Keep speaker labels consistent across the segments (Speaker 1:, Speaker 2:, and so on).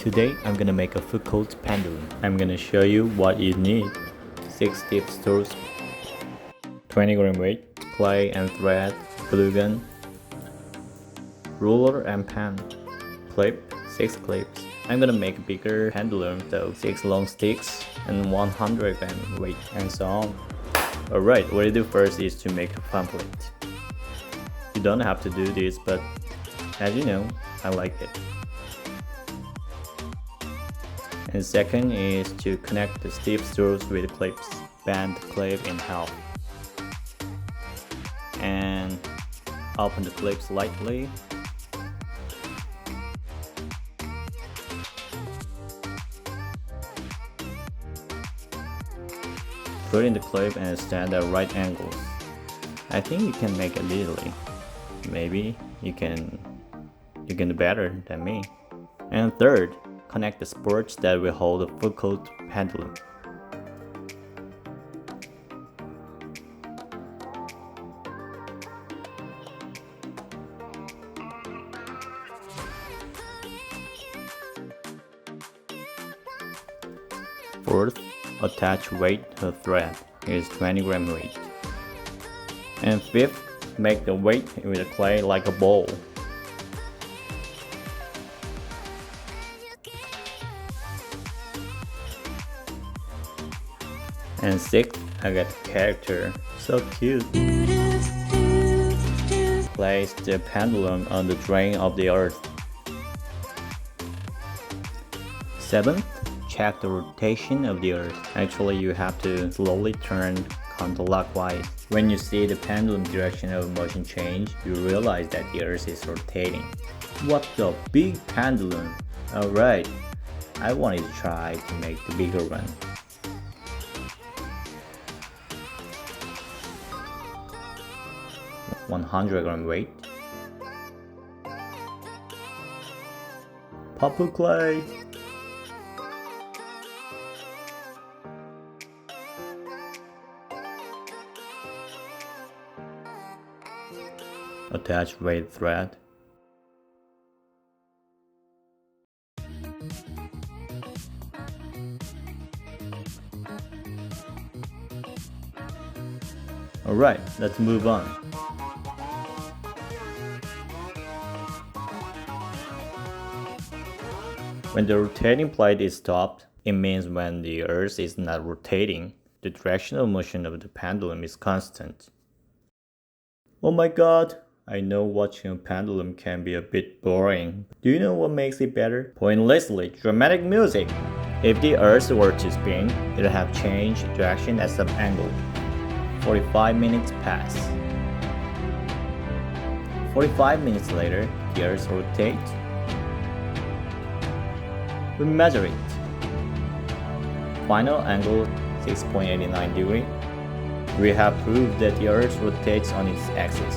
Speaker 1: Today I'm gonna make a Foucault pendulum. I'm gonna show you what you need. 6 stiff screws, 20 gram weight, clay and thread, glue gun, ruler and pen, clip, 6 clips. I'm gonna make a bigger pendulum, so 6 long sticks and 100 gram weight and so on. Alright, what you do first is to make a pamphlet. You don't have to do this, but as you know, I like it. And second is to connect the stiff screws with clips. Bend the clip in half. And open the clip slightly. Put in the clip and stand at right angles. I think you can make it easily. Maybe you can do better than me. And third, connect the supports that will hold the Foucault pendulum. Fourth, attach weight to the thread. Here's 20 gram weight. And fifth, make the weight with the clay like a ball. And sixth, I got the character. So cute. Place the pendulum on the drain of the earth. Seventh, check the rotation of the earth. Actually, you have to slowly turn counterclockwise. When you see the pendulum direction of motion change, you realize that the earth is rotating. What the big pendulum! Alright, I wanted to try to make the bigger one. $100 gram weight. Purple clay. Attach weight thread. Alright, let's move on. When the rotating plate is stopped, it means when the earth is not rotating, the directional motion of the pendulum is constant. Oh my god! I know watching a pendulum can be a bit boring. Do you know what makes it better? Pointlessly dramatic music! If the earth were to spin, it would have changed direction at some angle. 45 minutes pass. 45 minutes later, the earth rotates. We measure it. Final angle 6.89 degrees. We have proved that the earth rotates on its axis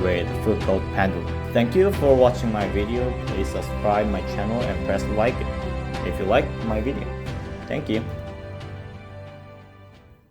Speaker 1: with Foucault pendulum. Thank you for watching my video. Please subscribe my channel and press like if you like my video. Thank you.